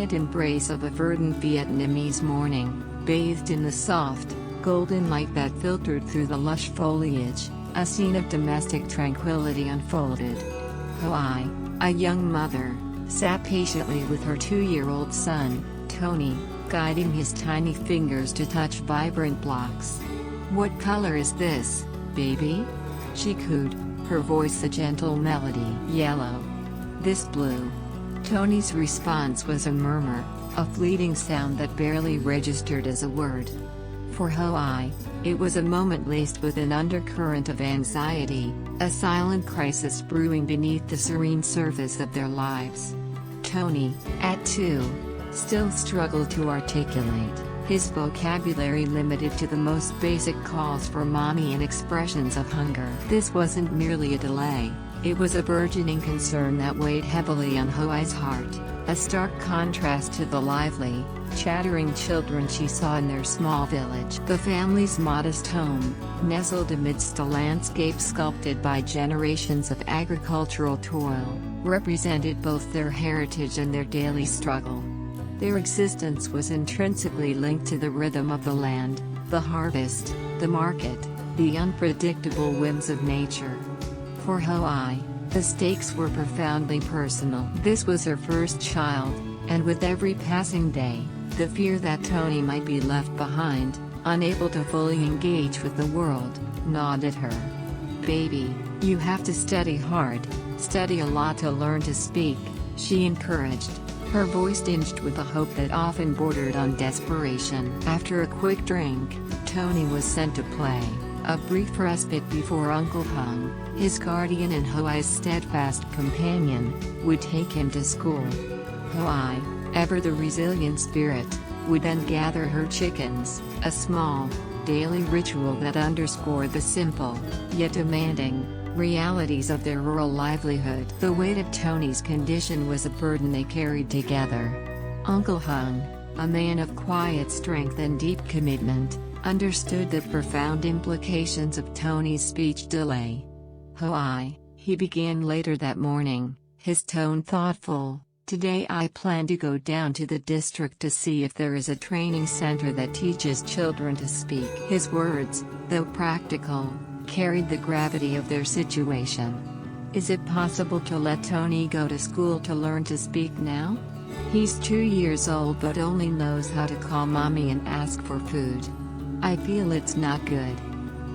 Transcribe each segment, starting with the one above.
quiet embrace of a verdant Vietnamese morning, bathed in the soft, golden light that filtered through the lush foliage, a scene of domestic tranquility unfolded. Hoai, a young mother, sat patiently with her 2-year-old son, Tony, guiding his tiny fingers to touch vibrant blocks. "What color is this, baby?" she cooed, her voice a gentle melody. "Yellow." "This blue." Tony's response was a murmur, a fleeting sound that barely registered as a word. For Hoai, it was a moment laced with an undercurrent of anxiety, a silent crisis brewing beneath the serene surface of their lives. Tony, at 2, still struggled to articulate, his vocabulary limited to the most basic calls for mommy and expressions of hunger. This wasn't merely a delay, it was a burgeoning concern that weighed heavily on Hoai's heart, a stark contrast to the lively, chattering children she saw in their small village. The family's modest home, nestled amidst a landscape sculpted by generations of agricultural toil, represented both their heritage and their daily struggle. Their existence was intrinsically linked to the rhythm of the land, the harvest, the market, the unpredictable whims of nature. For Hoai, the stakes were profoundly personal. This was her first child, and with every passing day, the fear that Tony might be left behind, unable to fully engage with the world, gnawed at her. "Baby, you have to study hard, study a lot to learn to speak," she encouraged, her voice tinged with a hope that often bordered on desperation. After a quick drink, Tony was sent to play, a brief respite before Uncle Hung, his guardian and Hoai's steadfast companion, would take him to school. Hoai, ever the resilient spirit, would then gather her chickens, a small, daily ritual that underscored the simple, yet demanding, realities of their rural livelihood. The weight of Tony's condition was a burden they carried together. Uncle Hung, a man of quiet strength and deep commitment, understood the profound implications of Tony's speech delay. "Hoai," he began later that morning, his tone thoughtful, "today I plan to go down to the district to see if there is a training center that teaches children to speak." His words, though practical, carried the gravity of their situation. Is it possible to let Tony go to school to learn to speak now? He's 2 years old but only knows how to call mommy and ask for food. I feel it's not good.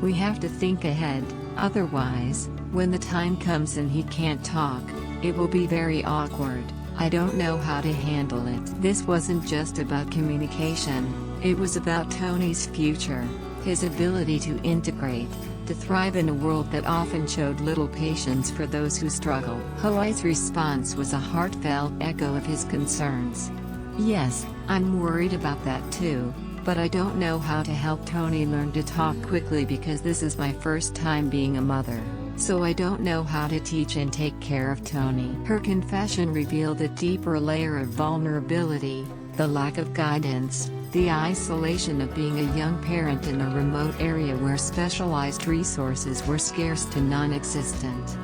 We have to think ahead, otherwise, when the time comes and he can't talk, it will be very awkward. I don't know how to handle it. This wasn't just about communication, it was about Tony's future, his ability to integrate, to thrive in a world that often showed little patience for those who struggle. Hoai's response was a heartfelt echo of his concerns. "Yes, I'm worried about that too, but I don't know how to help Tony learn to talk quickly because this is my first time being a mother, so I don't know how to teach and take care of Tony." Her confession revealed a deeper layer of vulnerability, the lack of guidance, the isolation of being a young parent in a remote area where specialized resources were scarce to non-existent.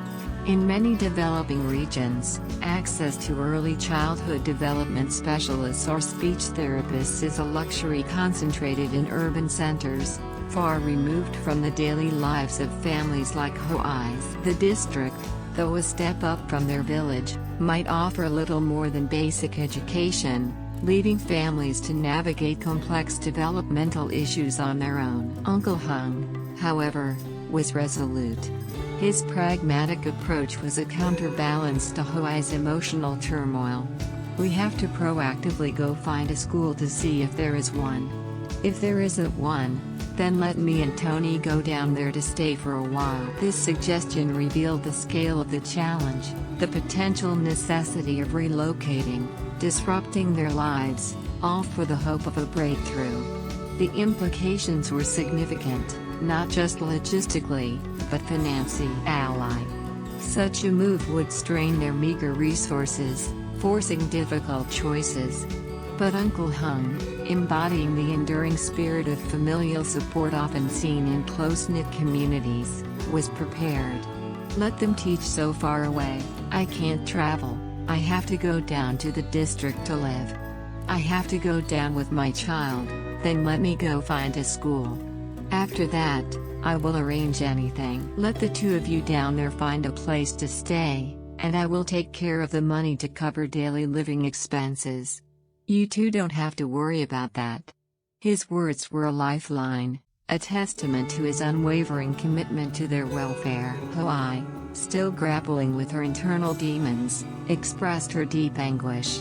In many developing regions, access to early childhood development specialists or speech therapists is a luxury concentrated in urban centers, far removed from the daily lives of families like Hoai's. The district, though a step up from their village, might offer little more than basic education, leaving families to navigate complex developmental issues on their own. Uncle Hung, however, was resolute. His pragmatic approach was a counterbalance to Hoai's emotional turmoil. "We have to proactively go find a school to see if there is one. If there isn't one, then let me and Tony go down there to stay for a while." This suggestion revealed the scale of the challenge, the potential necessity of relocating, disrupting their lives, all for the hope of a breakthrough. The implications were significant, not just logistically, but financially. Such a move would strain their meager resources, forcing difficult choices. But Uncle Hung, embodying the enduring spirit of familial support often seen in close-knit communities, was prepared. "Let them teach so far away. I can't travel. I have to go down to the district to live." I have to go down with my child, then let me go find a school. After that, I will arrange anything. Let the two of you down there find a place to stay, and I will take care of the money to cover daily living expenses. You two don't have to worry about that." His words were a lifeline, a testament to his unwavering commitment to their welfare. Hoai, still grappling with her internal demons, expressed her deep anguish.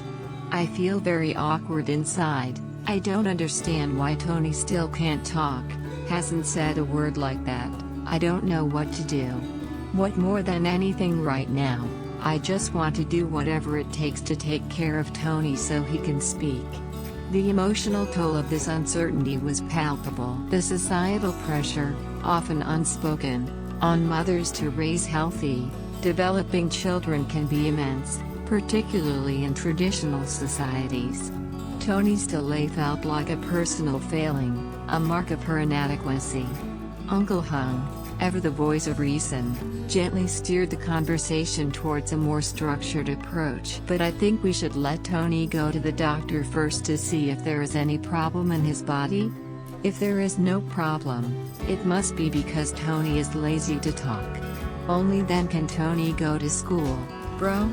"I feel very awkward inside. I don't understand why Tony still can't talk, hasn't said a word like that. I don't know what to do. What more than anything right now, I just want to do whatever it takes to take care of Tony so he can speak." The emotional toll of this uncertainty was palpable. The societal pressure, often unspoken, on mothers to raise healthy, developing children can be immense, particularly in traditional societies. Tony's delay felt like a personal failing, a mark of her inadequacy. Uncle Hung, ever the voice of reason, gently steered the conversation towards a more structured approach. "But I think we should let Tony go to the doctor first to see if there is any problem in his body. If there is no problem, it must be because Tony is lazy to talk. Only then can Tony go to school, bro.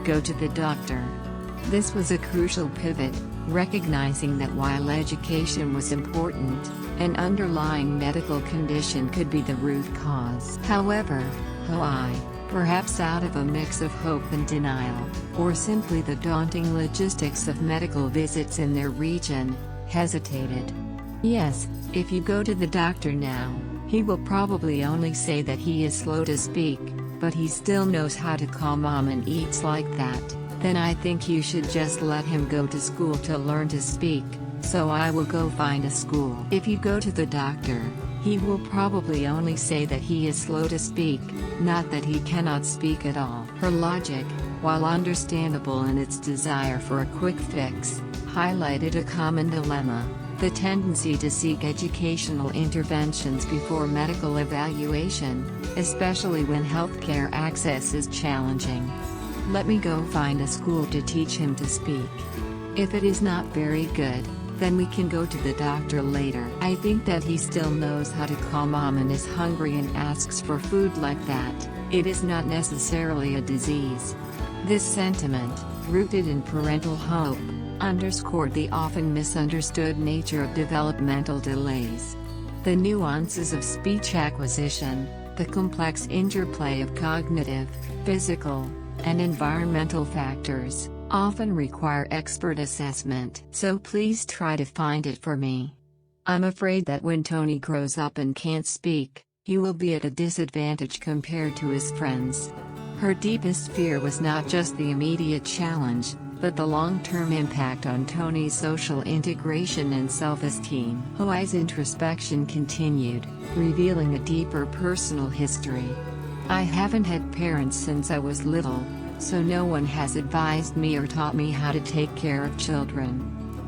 Go to the doctor." This was a crucial pivot, recognizing that while education was important, an underlying medical condition could be the root cause. However, Hoai, perhaps out of a mix of hope and denial, or simply the daunting logistics of medical visits in their region, hesitated. "Yes, if you go to the doctor now, he will probably only say that he is slow to speak, but he still knows how to call mom and eats like that. Then I think you should just let him go to school to learn to speak, so I will go find a school. If you go to the doctor, he will probably only say that he is slow to speak, not that he cannot speak at all." Her logic, while understandable in its desire for a quick fix, highlighted a common dilemma: the tendency to seek educational interventions before medical evaluation, especially when healthcare access is challenging. "Let me go find a school to teach him to speak. If it is not very good, then we can go to the doctor later. I think that he still knows how to call mom and is hungry and asks for food like that. It is not necessarily a disease." This sentiment, rooted in parental hope, underscored the often misunderstood nature of developmental delays. The nuances of speech acquisition, the complex interplay of cognitive, physical, and environmental factors, often require expert assessment. "So please try to find it for me. I'm afraid that when Tony grows up and can't speak, he will be at a disadvantage compared to his friends." Her deepest fear was not just the immediate challenge, but the long-term impact on Tony's social integration and self-esteem. Hoai's introspection continued, revealing a deeper personal history. "I haven't had parents since I was little, so no one has advised me or taught me how to take care of children."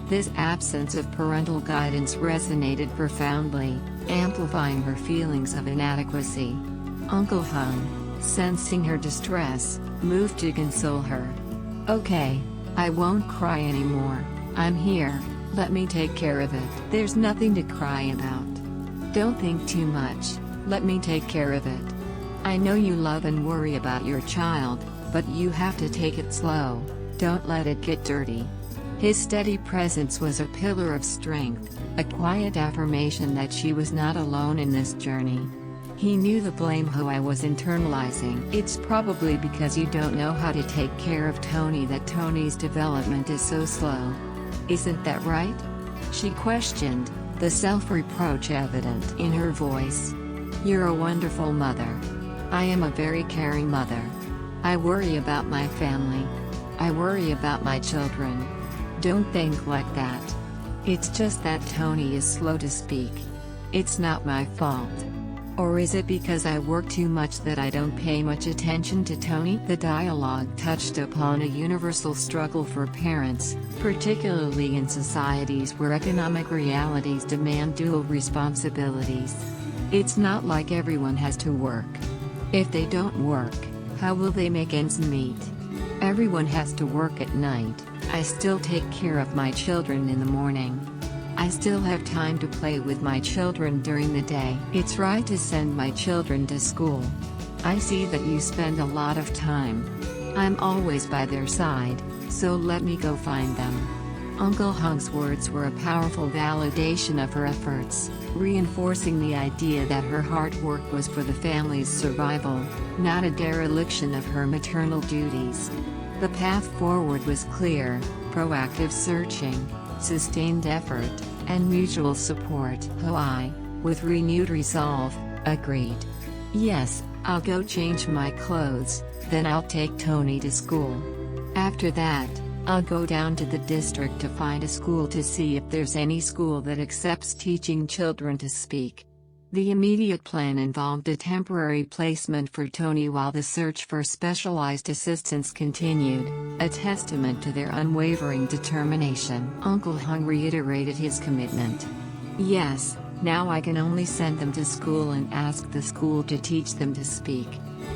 This absence of parental guidance resonated profoundly, amplifying her feelings of inadequacy. Uncle Hung, sensing her distress, moved to console her. "Okay, I won't cry anymore. I'm here, let me take care of it. There's nothing to cry about. Don't think too much, let me take care of it. I know you love and worry about your child, but you have to take it slow, don't let it get dirty." His steady presence was a pillar of strength, a quiet affirmation that she was not alone in this journey. He knew the blame Hoai was internalizing. "It's probably because you don't know how to take care of Tony that Tony's development is so slow. Isn't that right?" She questioned, the self-reproach evident in her voice. "You're a wonderful mother. I am a very caring mother. I worry about my family. I worry about my children. Don't think like that. It's just that Tony is slow to speak. It's not my fault. Or is it because I work too much that I don't pay much attention to Tony?" The dialogue touched upon a universal struggle for parents, particularly in societies where economic realities demand dual responsibilities. It's not like everyone has to work. If they don't work, how will they make ends meet? Everyone has to work at night, I still take care of my children in the morning. I still have time to play with my children during the day. It's right to send my children to school. I see that you spend a lot of time. I'm always by their side, so let me go find them." Uncle Hung's words were a powerful validation of her efforts, reinforcing the idea that her hard work was for the family's survival, not a dereliction of her maternal duties. The path forward was clear: proactive searching, sustained effort, and mutual support. Hoai, with renewed resolve, agreed. "Yes, I'll go change my clothes, then I'll take Tony to school. After that, I'll go down to the district to find a school to see if there's any school that accepts teaching children to speak." The immediate plan involved a temporary placement for Tony while the search for specialized assistance continued, a testament to their unwavering determination. Uncle Hung reiterated his commitment. "Yes, now I can only send them to school and ask the school to teach them to speak.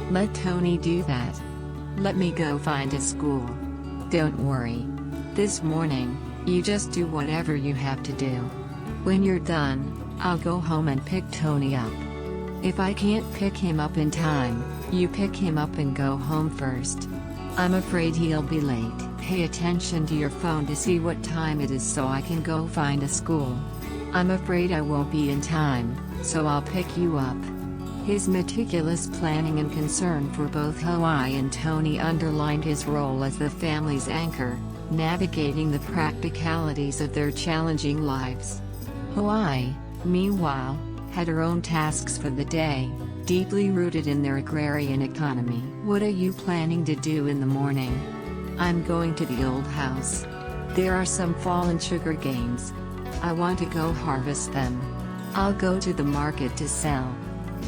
Let Tony do that. Let me go find a school. Don't worry. This morning, you just do whatever you have to do. When you're done, I'll go home and pick Tony up. If I can't pick him up in time, you pick him up and go home first. I'm afraid he'll be late. Pay attention to your phone to see what time it is so I can go find a school. I'm afraid I won't be in time, so I'll pick you up." His meticulous planning and concern for both Hoai and Tony underlined his role as the family's anchor, navigating the practicalities of their challenging lives. Hoai, meanwhile, had her own tasks for the day, deeply rooted in their agrarian economy. "What are you planning to do in the morning?" "I'm going to the old house. There are some fallen sugar canes. I want to go harvest them. I'll go to the market to sell."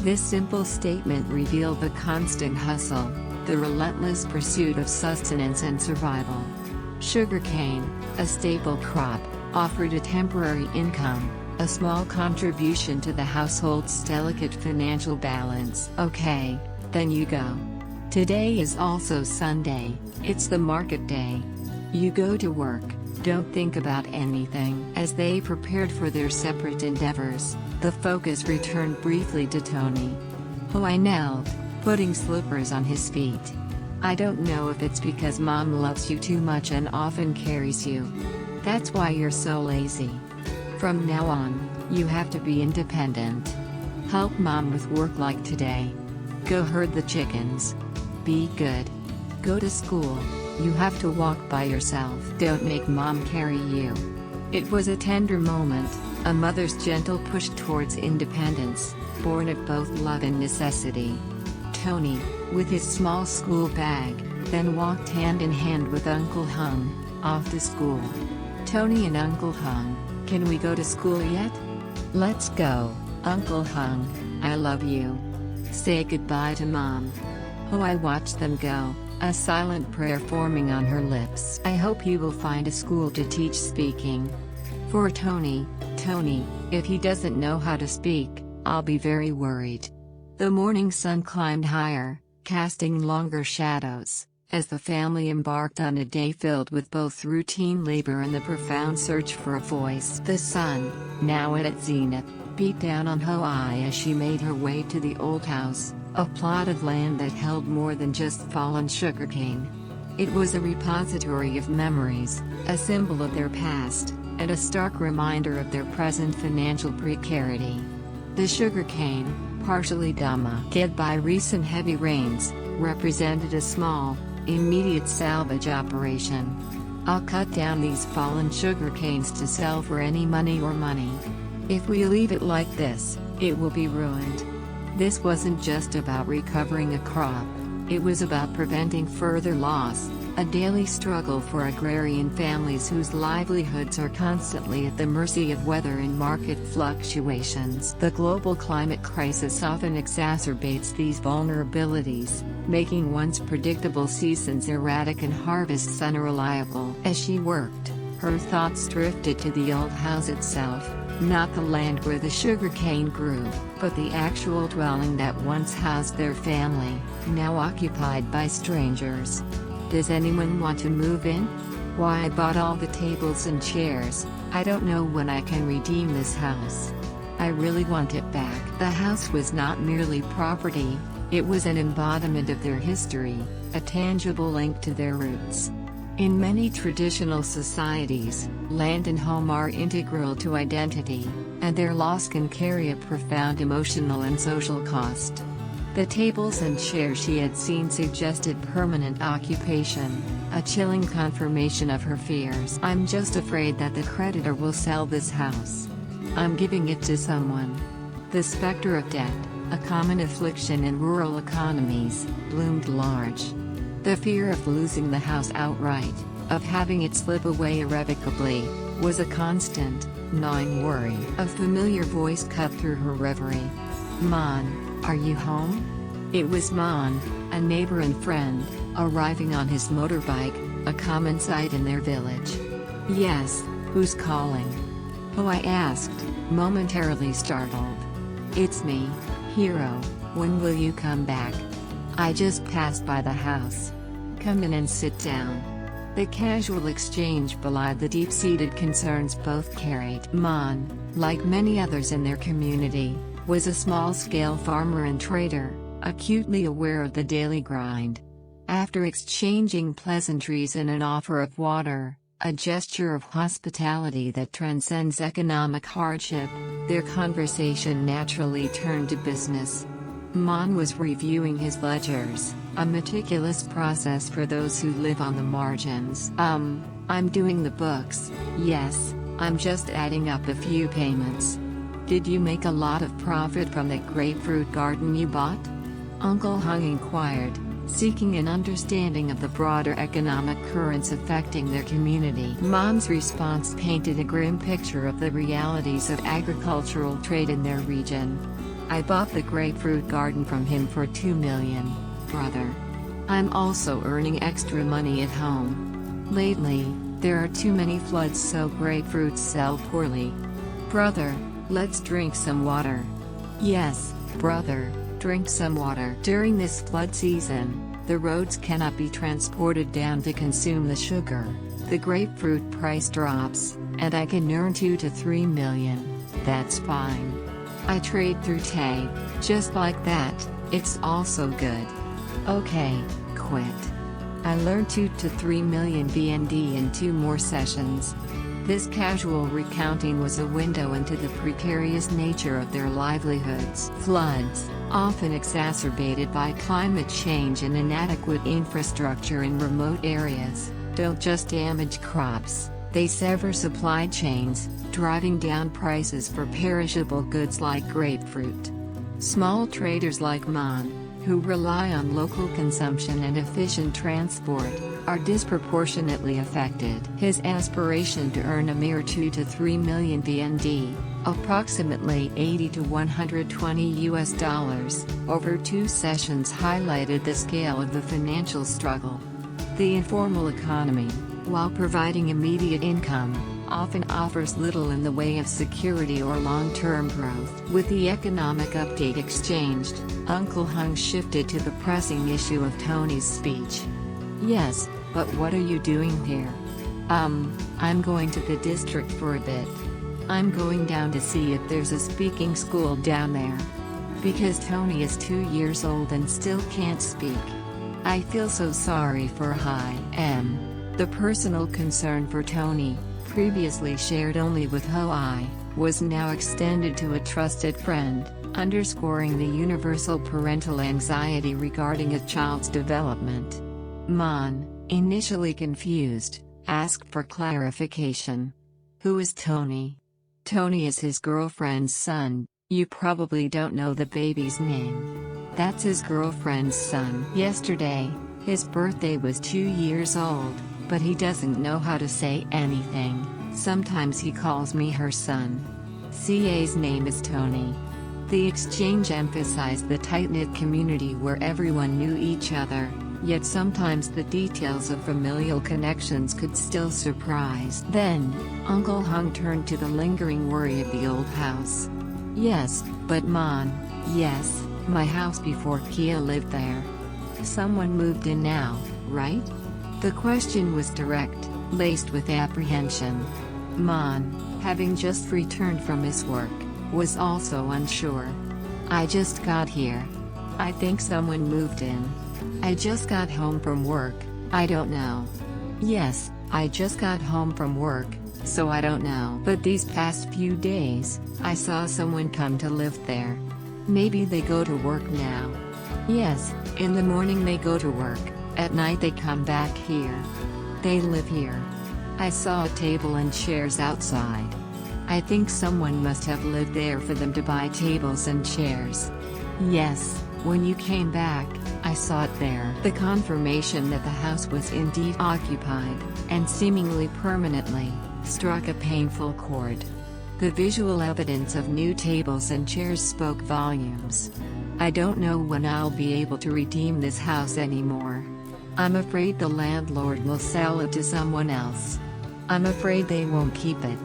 This simple statement revealed the constant hustle, the relentless pursuit of sustenance and survival. Sugarcane, a staple crop, offered a temporary income, a small contribution to the household's delicate financial balance. "Okay, then you go. Today is also Sunday, it's the market day. You go to work, don't think about anything." As they prepared for their separate endeavors, the focus returned briefly to Tony. Hoai knelt, putting slippers on his feet. "I don't know if it's because Mom loves you too much and often carries you. That's why you're so lazy. From now on, you have to be independent. Help Mom with work like today. Go herd the chickens. Be good. Go to school. You have to walk by yourself. Don't make Mom carry you." It was a tender moment, a mother's gentle push towards independence, born of both love and necessity. Tony, with his small school bag, then walked hand in hand with Uncle Hung, off to school. "Tony and Uncle Hung, can we go to school yet?" "Let's go, Uncle Hung, I love you. Say goodbye to Mom." Hoai watched them go, a silent prayer forming on her lips. "I hope he will find a school to teach speaking. For Tony, if he doesn't know how to speak, I'll be very worried." The morning sun climbed higher, casting longer shadows, as the family embarked on a day filled with both routine labor and the profound search for a voice. The sun, now at its zenith, beat down on Hoai as she made her way to the old house, a plot of land that held more than just fallen sugarcane. It was a repository of memories, a symbol of their past, and a stark reminder of their present financial precarity. The sugarcane, partially damaged by recent heavy rains, represented a small, immediate salvage operation. "I'll cut down these fallen sugar canes to sell for any money. If we leave it like this, it will be ruined." This wasn't just about recovering a crop, it was about preventing further loss, a daily struggle for agrarian families whose livelihoods are constantly at the mercy of weather and market fluctuations. The global climate crisis often exacerbates these vulnerabilities, making once predictable seasons erratic and harvests unreliable. As she worked, her thoughts drifted to the old house itself, not the land where the sugarcane grew, but the actual dwelling that once housed their family, now occupied by strangers. "Does anyone want to move in?" Why I bought all the tables and chairs. I don't know when I can redeem this house. I really want it back. The house was not merely property, it was an embodiment of their history, a tangible link to their roots. In many traditional societies, land and home are integral to identity, and their loss can carry a profound emotional and social cost. The tables and chairs she had seen suggested permanent occupation, a chilling confirmation of her fears. I'm just afraid that the creditor will sell this house. I'm giving it to someone. The specter of debt, a common affliction in rural economies, loomed large. The fear of losing the house outright, of having it slip away irrevocably, was a constant, gnawing worry. A familiar voice cut through her reverie. "Mon, are you home?" It was Mon, a neighbor and friend, arriving on his motorbike, a common sight in their village. "Yes, who's calling?" Hoai asked, momentarily startled. "It's me, Hero. When will you come back? I just passed by the house. Come in and sit down." The casual exchange belied the deep-seated concerns both carried. Mon, like many others in their community, was a small-scale farmer and trader, acutely aware of the daily grind. After exchanging pleasantries and an offer of water, a gesture of hospitality that transcends economic hardship, their conversation naturally turned to business. Mon was reviewing his ledgers, a meticulous process for those who live on the margins. I'm doing the books, yes, I'm just adding up a few payments. Did you make a lot of profit from that grapefruit garden you bought?" Uncle Hung inquired, seeking an understanding of the broader economic currents affecting their community. Mon's response painted a grim picture of the realities of agricultural trade in their region. "I bought the grapefruit garden from him for $2 million, brother. I'm also earning extra money at home. Lately, there are too many floods, so grapefruits sell poorly. Brother, let's drink some water." "Yes, brother. Drink some water." During this flood season, the roads cannot be transported down to consume the sugar. The grapefruit price drops, and I can earn 2 to 3 million. That's fine. I trade through Tay, just like that, it's also good. Okay, quit. I learned 2 to 3 million BND in 2 more sessions. This casual recounting was a window into the precarious nature of their livelihoods. Floods, often exacerbated by climate change and inadequate infrastructure in remote areas, don't just damage crops, they sever supply chains, driving down prices for perishable goods like grapefruit. Small traders like Mon, who rely on local consumption and efficient transport, are disproportionately affected. His aspiration to earn a mere 2 to 3 million BND, approximately 80 to 120 US dollars, over 2 sessions highlighted the scale of the financial struggle. The informal economy, while providing immediate income, often offers little in the way of security or long-term growth. With the economic update exchanged, Uncle Hung shifted to the pressing issue of Tony's speech. "Yes, but what are you doing here?" I'm going to the district for a bit. I'm going down to see if there's a speaking school down there. Because Tony is 2 years old and still can't speak. I feel so sorry for Hoai. The personal concern for Tony, previously shared only with Hoai, was now extended to a trusted friend, underscoring the universal parental anxiety regarding a child's development. Mon, initially confused, asked for clarification. "Who is Tony?" "Tony is his girlfriend's son. You probably don't know the baby's name." "That's his girlfriend's son. Yesterday, his birthday was 2 years old, but he doesn't know how to say anything. Sometimes he calls me her son. CA's name is Tony." The exchange emphasized the tight-knit community where everyone knew each other, yet sometimes the details of familial connections could still surprise. Then, Uncle Hung turned to the lingering worry of the old house. "Yes, but Mon, yes, my house before Kia lived there. Someone moved in now, right?" The question was direct, laced with apprehension. Mon, having just returned from his work, was also unsure. I just got here. I think someone moved in. I just got home from work, I don't know. Yes, I just got home from work, so I don't know. But these past few days, I saw someone come to live there. Maybe they go to work now. Yes, in the morning they go to work, at night they come back here. They live here. I saw a table and chairs outside. I think someone must have lived there for them to buy tables and chairs. Yes, when you came back, I saw it there. The confirmation that the house was indeed occupied, and seemingly permanently, struck a painful chord. The visual evidence of new tables and chairs spoke volumes. I don't know when I'll be able to redeem this house anymore. I'm afraid the landlord will sell it to someone else. I'm afraid they won't keep it.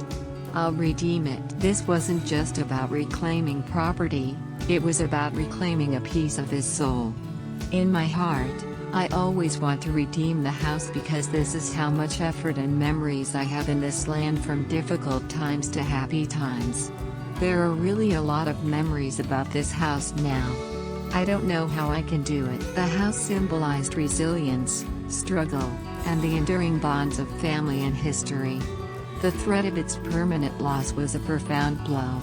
I'll redeem it. This wasn't just about reclaiming property, it was about reclaiming a piece of his soul. In my heart, I always want to redeem the house because this is how much effort and memories I have in this land, from difficult times to happy times. There are really a lot of memories about this house now. I don't know how I can do it. The house symbolized resilience, struggle, and the enduring bonds of family and history. The threat of its permanent loss was a profound blow.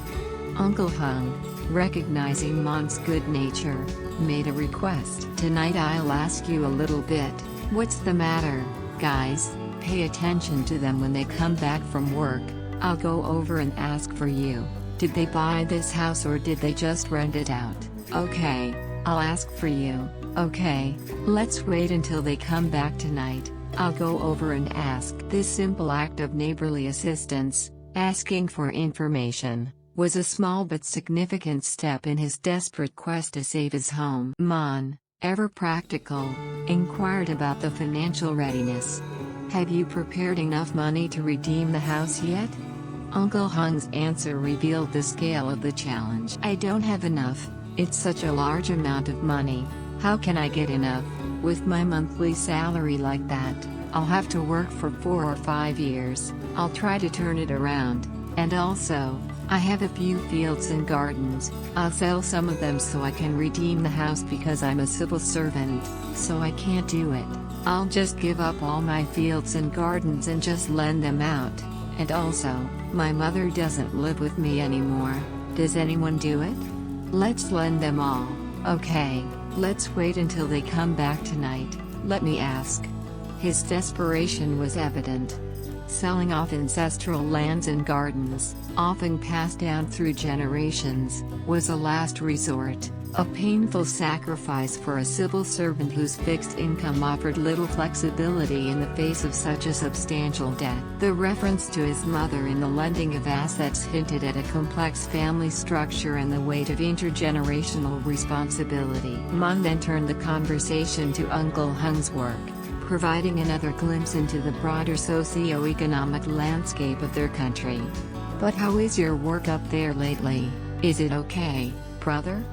Uncle Hung, recognizing Mon's good nature, made a request. Tonight I'll ask you a little bit. What's the matter, guys? Pay attention to them when they come back from work. I'll go over and ask for you. Did they buy this house or did they just rent it out? Okay, I'll ask for you. Okay, let's wait until they come back tonight. I'll go over and ask. This simple act of neighborly assistance, asking for information, was a small but significant step in his desperate quest to save his home. Mon, ever practical, inquired about the financial readiness. Have you prepared enough money to redeem the house yet? Uncle Hung's answer revealed the scale of the challenge. I don't have enough, it's such a large amount of money. How can I get enough? With my monthly salary like that, I'll have to work for 4 or 5 years. I'll try to turn it around. And also, I have a few fields and gardens. I'll sell some of them so I can redeem the house because I'm a civil servant, so I can't do it. I'll just give up all my fields and gardens and just lend them out. And also, my mother doesn't live with me anymore. Does anyone do it? Let's lend them all. Okay, let's wait until they come back tonight. Let me ask. His desperation was evident. Selling off ancestral lands and gardens, often passed down through generations, was a last resort, a painful sacrifice for a civil servant whose fixed income offered little flexibility in the face of such a substantial debt. The reference to his mother in the lending of assets hinted at a complex family structure and the weight of intergenerational responsibility. Mon then turned the conversation to Uncle Hung's work, providing another glimpse into the broader socio-economic landscape of their country. But how is your work up there lately? Is it okay, brother?